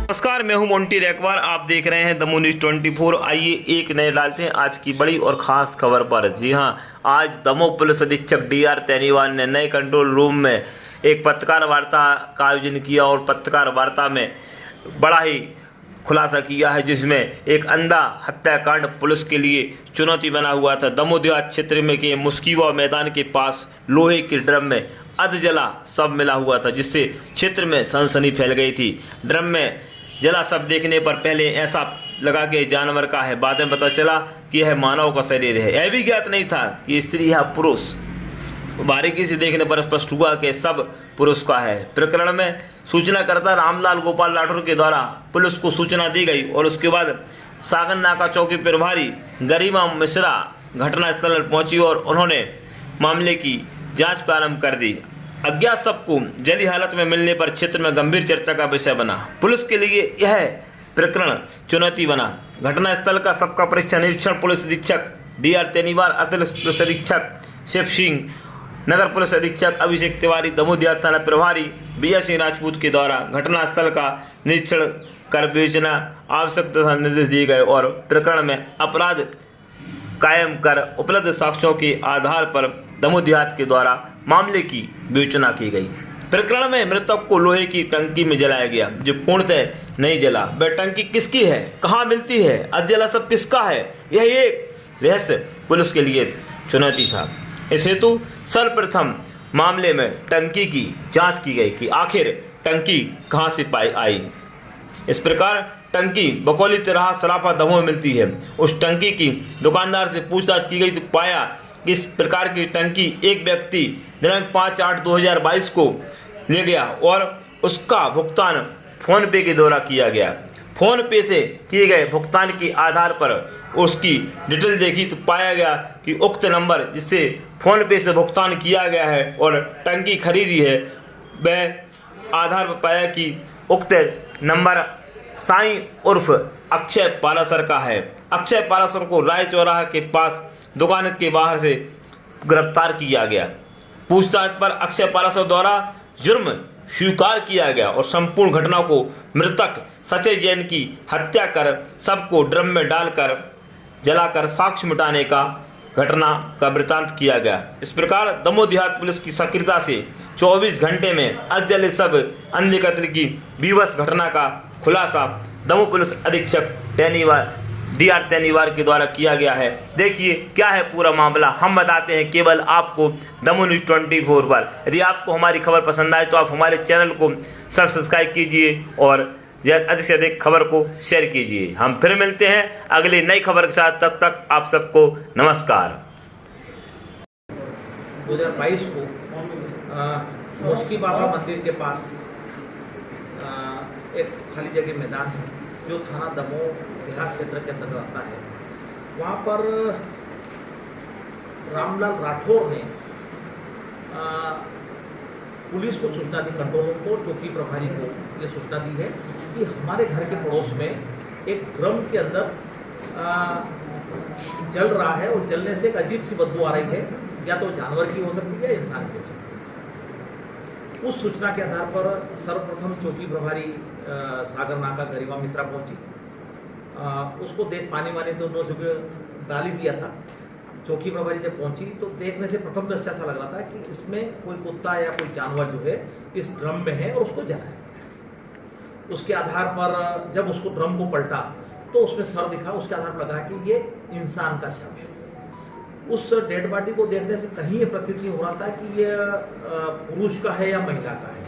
नमस्कार, मैं हूं मोंटी रैकवार। आप देख रहे हैं दमू न्यूज़ 24। आइए एक नजर डालते हैं आज की बड़ी और खास खबर पर। जी हां, आज दमोह पुलिस अधीक्षक DR तेनीवाल ने नए कंट्रोल रूम में एक पत्रकार वार्ता का आयोजन किया और पत्रकार वार्ता में बड़ा ही खुलासा किया है, जिसमें एक अंधा हत्याकांड पुलिस के लिए चुनौती बना हुआ था। दमोह देहात क्षेत्र में के मुस्किवा मैदान के पास लोहे के ड्रम में अधजला शव मिला हुआ था, जिससे क्षेत्र में सनसनी फैल गई थी। ड्रम में जला शव देखने पर पहले ऐसा लगा कि जानवर का है, बाद में पता चला कि यह मानव का शरीर है। यह भी ज्ञात नहीं था कि स्त्री या पुरुष। बारीकी से देखने पर स्पष्ट हुआ कि सब पुरुष का है। प्रकरण में सूचनाकर्ता रामलाल गोपाल राठौर के द्वारा पुलिस को सूचना दी गई और उसके बाद सागर नाका चौकी प्रभारी गरिमा मिश्रा घटनास्थल पर पहुंची और उन्होंने मामले की जांच प्रारंभ कर दी। अज्ञात शव को जली हालत में मिलने पर क्षेत्र में गंभीर चर्चा का विषय बना। पुलिस के लिए यह प्रकरण चुनौती बना। घटनास्थल का सबका परीक्षण निरीक्षण पुलिस अधीक्षक DR तेनीवाल, अतिरिक्त पुलिस अधीक्षक शिव सिंह, नगर पुलिस अधीक्षक अभिषेक तिवारी, दमोह देहात थाना प्रभारी विजय सिंह राजपूत के द्वारा घटनास्थल का निरीक्षण कर विवेचना आवश्यक दिशा निर्देश दिए गए और प्रकरण में अपराध कायम कर उपलब्ध साक्ष्यों के आधार पर दमोह देहात के द्वारा मामले की विवेचना की गई। प्रकरण में मृतक को लोहे की टंकी में जलाया गया, जो पूर्णतः नहीं जला। वह टंकी किसकी है, कहाँ मिलती है, अधजला सब किसका है, यह एक रहस्य पुलिस के लिए चुनौती था। इस हेतु सर्वप्रथम मामले में टंकी की जांच की गई कि आखिर टंकी कहाँ से पाई आई। इस प्रकार टंकी बकौली तिराहा सराफा दमोह में मिलती है। उस टंकी की दुकानदार से पूछताछ की गई तो पाया कि इस प्रकार की टंकी एक व्यक्ति दिनांक 5/8/2022 को ले गया और उसका भुगतान फोन पे के द्वारा किया गया। फोन पे से किए गए भुगतान के आधार पर उसकी डिटेल देखी तो पाया गया कि उक्त नंबर जिससे फोन पे से भुगतान किया गया है और टंकी खरीदी है, वह आधार पर पाया कि उक्त नंबर साईं उर्फ अक्षय पालासर का है। अक्षय पालासर को राय चौराहा के पास दुकान के बाहर से गिरफ्तार किया गया। पूछताछ पर अक्षय पालासर द्वारा जुर्म स्वीकार किया गया और संपूर्ण घटना को मृतक सचय जैन की हत्या कर सबको ड्रम में डालकर जलाकर साक्ष्य मिटाने का घटना का वृत्तांत किया गया। इस प्रकार दमोह देहात पुलिस की सक्रियता से 24 घंटे में अधजले शव अन्य कत्ल की बीभत्स घटना का खुलासा दमोह पुलिस अधीक्षक DR तेनीवाल के द्वारा किया गया है। देखिए क्या है पूरा मामला, हम बताते हैं केवल आपको दमोह न्यूज़ 24 पर। यदि आपको हमारी खबर पसंद आए तो आप हमारे चैनल को सब्सक्राइब कीजिए और अधिक से अधिक खबर को शेयर कीजिए। हम फिर मिलते हैं अगली नई खबर के साथ, तब तक आप सबको नमस्कार। 2022 को मुस्की बाबा मंदिर के पास एक खाली जगह मैदान है जो थाना दमोह देहात क्षेत्र के अंतर्गत आता है। वहाँ पर रामलाल राठौर ने पुलिस को सूचना दी, कंट्रोल रूम को, चौकी प्रभारी को ये सूचना दी है कि हमारे घर के पड़ोस में एक ड्रम के अंदर जल रहा है और जलने से एक अजीब सी बदबू आ रही है, या तो जानवर की हो सकती है या इंसान की हो सकती है। उस सूचना के आधार पर सर्वप्रथम चौकी प्रभारी सागर नाका गरिमा मिश्रा पहुंची। उसको देख पानी वानी तो उन्होंने सुबह डाल ही दिया था। चौकी प्रभारी जब पहुंची तो देखने से प्रथम दृष्टया ऐसा लग रहा था कि इसमें कोई कुत्ता या कोई जानवर जो है इस ड्रम में है और उसको जलाया। उसके आधार पर जब उसको ड्रम को पलटा तो उसमें सर दिखा, उसके आधार पर लगा कि ये इंसान का शव है। उस डेड बॉडी को देखने से कहीं ये प्रतीत नहीं हो रहा था कि ये पुरुष का है या महिला का है।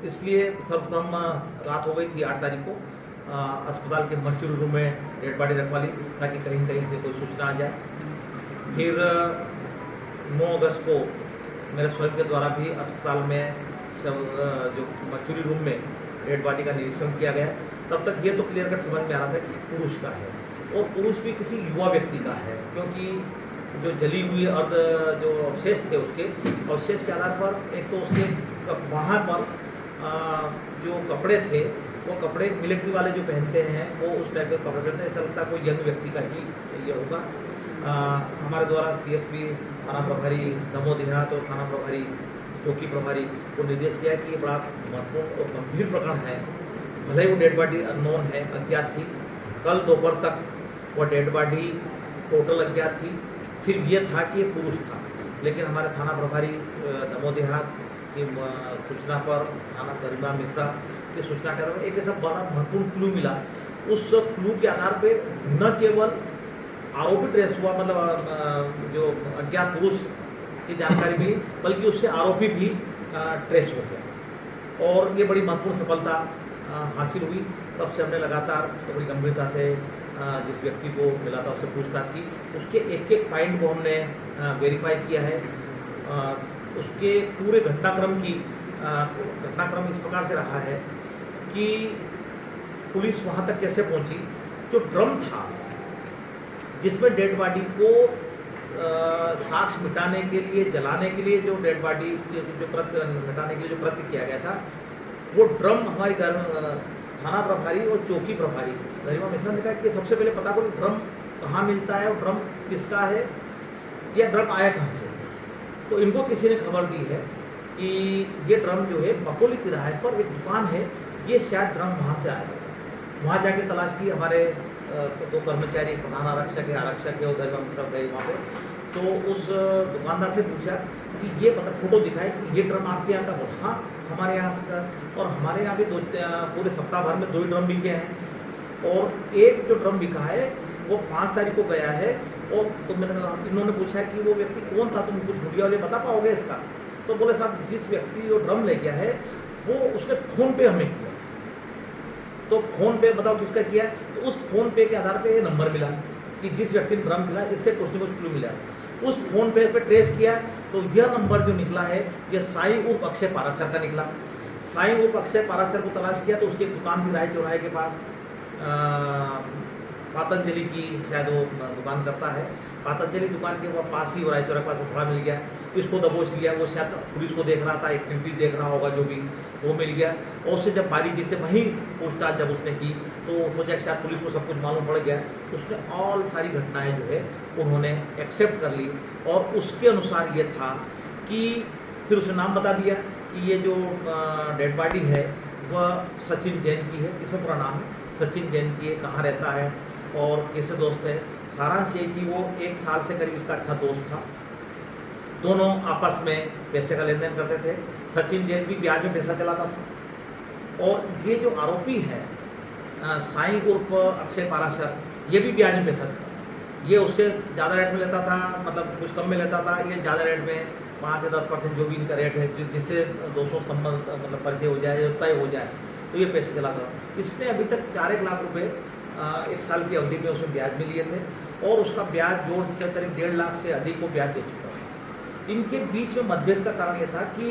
इसलिए सर्वप्रथम रात हो गई थी 8 तारीख को अस्पताल के मर्चुरी रूम में डेड बॉडी रखवा ली ताकि कहीं से कोई सूचना आ जाए। फिर 9 अगस्त को मेरे स्वयं के द्वारा भी अस्पताल में जो मर्चुरी रूम में डेड बॉडी का निरीक्षण किया गया। तब तक ये तो क्लियर कट समझ में आ रहा था कि पुरुष का है और पुरुष भी किसी युवा व्यक्ति का है, क्योंकि जो जली हुई अर्ध जो अवशेष थे उसके अवशेष के आधार पर एक तो उसके वहाँ पर जो कपड़े थे वो कपड़े मिलिट्री वाले जो पहनते हैं वो उस टाइप के कपड़े पहनते हैं। ऐसा लगता है कोई यंग व्यक्ति का ही ये होगा। हमारे द्वारा CSP थाना प्रभारी दमोह देहात और थाना प्रभारी चौकी प्रभारी को निर्देश किया है कि ये बड़ा महत्वपूर्ण और गंभीर प्रकरण है। भले ही वो डेड बॉडी अननोन है, अज्ञात थी, कल दोपहर तक वो डेड बॉडी टोटल अज्ञात थी। सिर्फ ये था कि ये पुरुष था, लेकिन हमारे थाना प्रभारी दमोह देहात की सूचना पर थाना गरिमा मिश्रा की सूचना के आधार पर एक ऐसा बड़ा महत्वपूर्ण क्लू मिला। उस क्लू के आधार पे न केवल आरोपी ट्रेस हुआ, मतलब जो अज्ञात पुरुष की जानकारी मिली, बल्कि उससे आरोपी भी ट्रेस हो गया और ये बड़ी महत्वपूर्ण सफलता हासिल हुई। तब से हमने लगातार बड़ी गंभीरता से जिस व्यक्ति को मिला था उससे पूछताछ की। उसके एक एक पॉइंट को हमने वेरीफाई किया है। उसके पूरे घटनाक्रम इस प्रकार से रहा है कि पुलिस वहाँ तक कैसे पहुँची। जो ड्रम था जिसमें डेड बॉडी को साक्ष्य मिटाने के लिए, जलाने के लिए, जो डेड बॉडी जो कृत्य मिटाने के लिए जो कृत्य किया गया था, वो ड्रम हमारी थाना प्रभारी और चौकी प्रभारी गरिमा मिश्रा ने कहा कि सबसे पहले पता करो ड्रम कहाँ मिलता है और ड्रम किसका है या ड्रम आया कहाँ से। तो इनको किसी ने खबर दी है कि ये ड्रम जो है बकोली तिराहे पर एक दुकान है, ये शायद ड्रम वहाँ से आया। वहाँ जाके तलाश की। हमारे दो कर्मचारी, प्रधान आरक्षक है और गरिमा मिश्रा गए वहाँ पे। तो उस दुकानदार से पूछा कि ये पता फोटो दिखाए कि ये ड्रम आपके यहाँ का बोला हाँ हमारे यहाँ का, और हमारे यहाँ भी पूरे सप्ताह भर में 2 ही ड्रम बिके हैं और एक जो ड्रम बिका है वो 5 तारीख को गया है। और तो इन्होंने पूछा कि वो व्यक्ति कौन था, तुम कुछ मीडिया वाले बता पाओगे इसका। तो बोले साहब जिस व्यक्ति वो ड्रम ले गया है वो उसने फ़ोन पे हमें किया। तो फ़ोन पे बताओ किसका किया है। तो उस फ़ोन पे के आधार पे ये नंबर मिला कि जिस व्यक्ति ने ड्रम मिला, इससे कुछ न कुछ क्लू मिला। उस फ़ोन पे ट्रेस किया तो यह नंबर जो निकला है यह साईं उर्फ अक्षय पाराशर का निकला। साईं उर्फ अक्षय पाराशर को तलाश किया तो उसकी एक दुकान थी राय चौराहे के पास, पातंजलि की शायद वो दुकान करता है। पातंजलि दुकान के वो पास ही राय चौराहे के पास थोड़ा मिल गया। इसको दबोच लिया। वो शायद पुलिस को देख रहा था, एक फिल्म देख रहा होगा, जो भी वो मिल गया। और उससे जब बारीकी से वहीं पूछताछ जब उसने की तो सोचा कि शायद पुलिस को सब कुछ मालूम पड़ गया। उसने ऑल सारी घटनाएं जो है उन्होंने एक्सेप्ट कर ली और उसके अनुसार ये था कि फिर उसने नाम बता दिया कि ये जो डेड बॉडी है वह सचिन जैन की है। इसमें पूरा नाम है सचिन जैन की है, कहाँ रहता है और कैसे दोस्त है। सारांश ये कि वो 1 साल से करीब इसका अच्छा दोस्त था। दोनों आपस में पैसे का लेन देन करते थे। सचिन जैन भी ब्याज में पैसा चलाता था और ये जो आरोपी है साईं उर्फ अक्षय पाराशर, ये भी ब्याज में पैसा देता था। ये उससे ज़्यादा रेट में लेता था, मतलब कुछ कम में लेता था, ये ज़्यादा रेट में 5 से 10% जो भी इनका रेट है, जिससे दोस्तों संबंध मतलब परिचय हो जाए, तय हो जाए, तो ये पैसे चलाता था। इसने अभी तक 4-1 लाख रुपये 1 साल की अवधि में उसने ब्याज में लिए थे और उसका ब्याज जोड़ के करीब 1.5 लाख से अधिक को ब्याज दे चुका है। इनके बीच में मतभेद का कारण ये था कि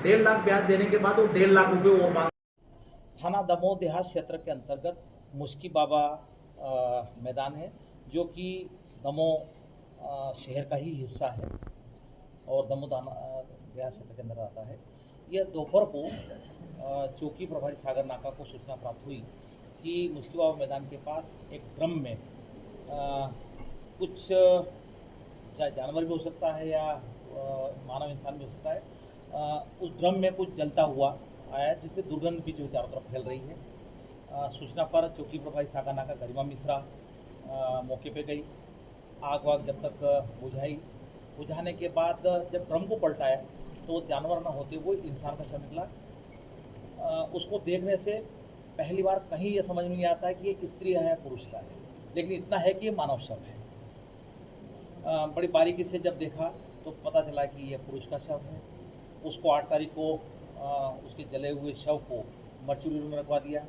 1.5 लाख ब्याज देने के बाद वो 1.5 लाख रुपये और मांग। थाना दमोह देहात क्षेत्र के अंतर्गत मुश्की बाबा मैदान है, जो कि दमोह शहर का ही हिस्सा है और दमोह देहात क्षेत्र के अंदर आता है। यह दोपहर को चौकी प्रभारी सागर नाका को सूचना प्राप्त हुई कि मुश्की बाबा मैदान के पास एक ड्रम में कुछ चाहे जानवर भी हो सकता है या मानव इंसान भी हो सकता है, उस ड्रम में कुछ जलता हुआ आया जिससे दुर्गंध भी जो चारों तरफ फैल रही है। सूचना पर चौकी प्रभारी सागर नाका गरिमा मिश्रा मौके पे गई। आग वाग जब तक बुझाने के बाद जब ड्रम को पलटाया तो जानवर न होते हुए इंसान का शव निकला। उसको देखने से पहली बार कहीं ये समझ में नहीं आता है कि ये स्त्री है पुरुष का है, लेकिन इतना है कि ये मानव शव है। बड़ी बारीकी से जब देखा तो पता चला कि ये पुरुष का शव है। उसको 8 तारीख को उसके जले हुए शव को मर्चुरी रूम में रखवा दिया।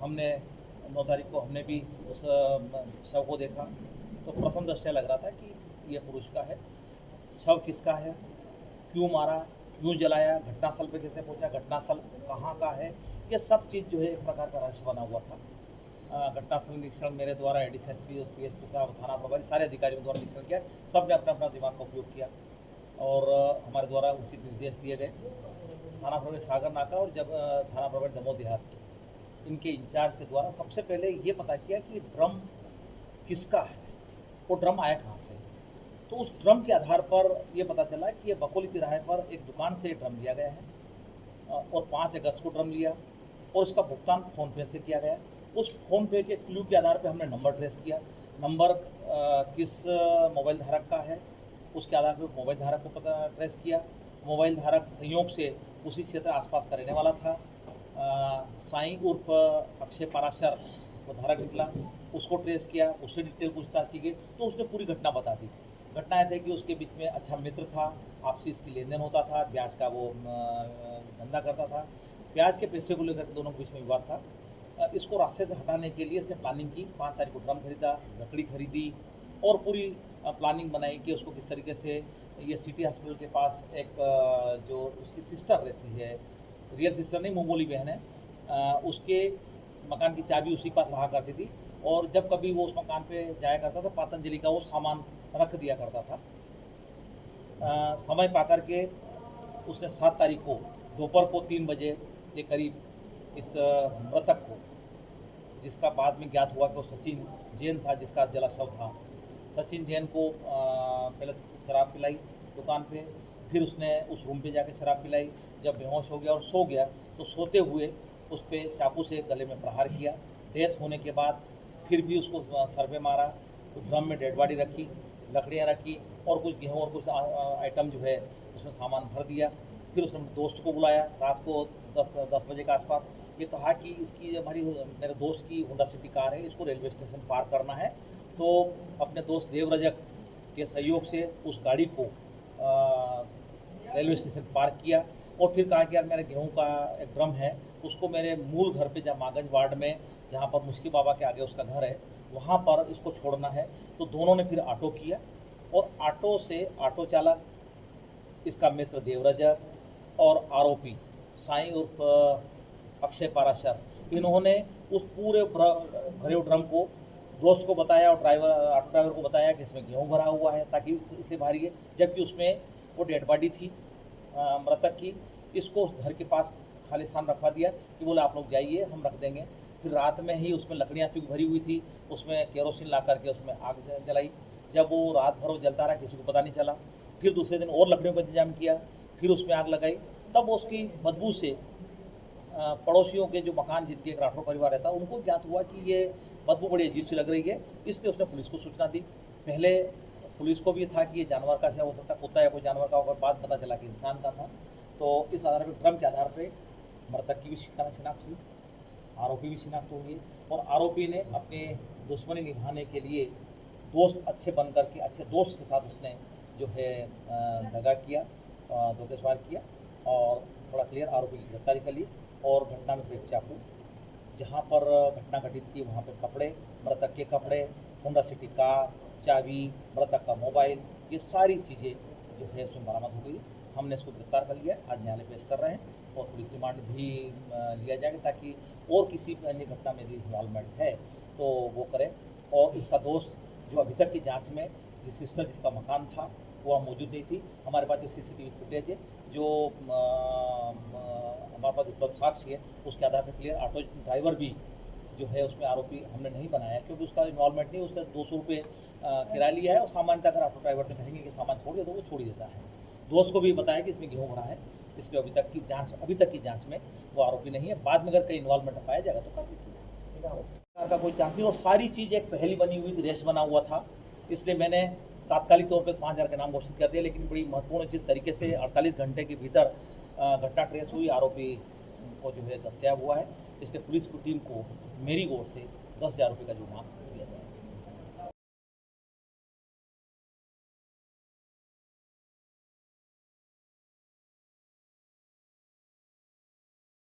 हमने 9 तारीख को हमने भी उस शव को देखा तो प्रथम दृष्टया लग रहा था कि यह पुरुष का है। शव किसका है, क्यों मारा, क्यों जलाया, घटनास्थल पे कैसे पहुंचा, घटनास्थल कहाँ का है, ये सब चीज़ जो है एक प्रकार का रहस्य बना हुआ था। घटनास्थल निरीक्षण मेरे द्वारा एडीएसपी और सीएसपी साहब, थाना प्रभारी, सारे अधिकारियों द्वारा निरीक्षण किया। सब ने अपना अपना दिमाग का उपयोग किया और हमारे द्वारा उचित निर्देश दिए गए। थाना प्रभारी सागर नाका और जब थाना प्रभारी दमोह देहात, इनके इंचार्ज के द्वारा सबसे पहले ये पता किया कि ड्रम किसका है, वो ड्रम आया कहाँ से। तो उस ड्रम के आधार पर ये पता चला कि ये बकोली तिराहे पर एक दुकान से ड्रम लिया गया है और 5 अगस्त को ड्रम लिया और इसका भुगतान फ़ोनपे से किया गया। उस फ़ोनपे के क्लू के आधार पर हमने नंबर ट्रेस किया, नंबर किस मोबाइल धारक का है उसके आधार पर मोबाइल धारक को पता ट्रेस किया। मोबाइल धारक संयोग से उसी क्षेत्र आसपास का रहने वाला था। साईं उर्फ अक्षय पाराशर वो धारक निकला, उसको ट्रेस किया, उससे डिटेल पूछताछ की गई तो उसने पूरी घटना बता दी। घटना यह थी कि उसके बीच में अच्छा मित्र था, आपसी इसकी लेन देन होता था, ब्याज का वो धंधा करता था, ब्याज के पैसे को लेकर दोनों के बीच में विवाद था। इसको रास्ते से हटाने के लिए इसने प्लानिंग की, 5 तारीख को ड्रम खरीदा, लकड़ी खरीदी और पूरी प्लानिंग बनाई कि उसको किस तरीके से ये सिटी हॉस्पिटल के पास एक जो उसकी सिस्टर रहती है, रियल सिस्टर नहीं मामूली बहन है, उसके मकान की चाबी उसी के पास रहा करती थी और जब कभी वो उस मकान पे जाया करता था पतंजलि का वो सामान रख दिया करता था। समय पाकर के उसने 7 तारीख को दोपहर को 3 बजे के करीब इस मृतक को, जिसका बाद में ज्ञात हुआ कि वो सचिन जैन था जिसका जला शव था, सचिन जैन को पहले शराब पिलाई दुकान पे, फिर उसने उस रूम पे जाके शराब पिलाई। जब बेहोश हो गया और सो गया तो सोते हुए उस पर चाकू से गले में प्रहार किया। डेथ होने के बाद फिर भी उसको सर पे मारा, तो ड्रम में डेड बॉडी रखी, लकड़ियाँ रखी और कुछ गेहूँ और कुछ आइटम जो है उसमें सामान भर दिया। फिर उसने दोस्त को बुलाया रात को 10 बजे के आसपास। ये कहा कि इसकी मेरे दोस्त की होंडा सिटी कार है, इसको रेलवे स्टेशन पार करना है। तो अपने दोस्त देवरजक के सहयोग से उस गाड़ी को रेलवे स्टेशन पार किया और फिर कहा कि यार मेरे गेहूं का एक ड्रम है, उसको मेरे मूल घर पे जहाँ मागंज वार्ड में जहाँ पर मुश्की बाबा के आगे उसका घर है वहाँ पर इसको छोड़ना है। तो दोनों ने फिर ऑटो किया और ऑटो से ऑटो चालक, इसका मित्र देवरजक और आरोपी साईं उर्फ अक्षय पाराशर, इन्होंने उस पूरे भरे ड्रम को दोस्त को बताया और ऑटो ड्राइवर को बताया कि इसमें गेहूं भरा हुआ है ताकि इसे भारी है, जबकि उसमें वो डेड बॉडी थी मृतक की। इसको घर के पास खाली स्थान रखवा दिया कि बोले आप लोग जाइए हम रख देंगे। फिर रात में ही उसमें लकड़ियाँ चूँकि भरी हुई थी उसमें केरोसिन ला करके उसमें आग जलाई। जब वो रात भर वो जलता रहा किसी को पता नहीं चला। फिर दूसरे दिन और लकड़ियों का इंतजाम किया, फिर उसमें आग लगाई। तब उसकी बदबू से पड़ोसियों के जो मकान जिनके एक राठौर परिवार रहता उनको ज्ञात हुआ कि ये बदबू बड़ी अजीब सी लग रही है, इसलिए उसने पुलिस को सूचना दी। पहले पुलिस को भी था कि ये जानवर का से हो सकता, कुत्ता या कोई जानवर का होगा, बाद पता चला कि इंसान का था। तो इस आधार पर ड्रम के आधार पर मृतक की भी शिनाख्त हुई, आरोपी भी शिनाख्त हुई और आरोपी ने अपने दुश्मनी निभाने के लिए दोस्त अच्छे बन करके अच्छे दोस्त के साथ उसने जो है दगा किया, धोखेसवार किया और थोड़ा क्लियर आरोपी की गिरफ्तारी कर ली। और घटना में एक चाकू, जहाँ पर घटना घटित थी वहाँ पर कपड़े, मृतक के कपड़े, होंडा सिटी कार, चाबी, मृतक का मोबाइल, ये सारी चीज़ें जो है उसमें बरामद हो गई। हमने इसको गिरफ्तार कर लिया, आज न्यायालय पेश कर रहे हैं और पुलिस रिमांड भी लिया जाएगा ताकि और किसी अन्य घटना में भी इन्वॉल्वमेंट है तो वो करें। और इसका दोस्त जो अभी तक की जांच में जिस सिस्टर जिसका मकान था वो मौजूद नहीं थी। हमारे पास जो CCTV फुटेज है जो हमारे पास उपलब्ध साक्ष्य है उसके आधार पर क्लियर। ऑटो ड्राइवर भी जो है उसमें आरोपी हमने नहीं बनाया क्योंकि उसका इन्वॉल्वमेंट नहीं, उसने 200 रुपये किराया लिया है और सामान्यतः अगर ऑटो ड्राइवर से कहेंगे कि सामान छोड़ दे तो वो छोड़ ही देता है। दोस्त को भी बताया कि इसमें गेहूँ भरा है, इसलिए अभी तक की जांच में वो आरोपी नहीं है। बाद में अगर कहीं इन्वॉल्वमेंट पाया जाएगा तो कार्रवाई का कोई चांस नहीं। और सारी चीज़ एक पहली बनी हुई थी, रेस बना हुआ था, इसलिए मैंने तात्कालिक तौर पे 5000 का नाम घोषित कर दिया। लेकिन बड़ी महत्वपूर्ण चीज़ तरीके से 48 घंटे के भीतर घटना ट्रेस हुई, आरोपी को जो है दस्तयाब हुआ है। इसलिए पुलिस की टीम को मेरी ओर से 10,000 रुपये का जुर्माना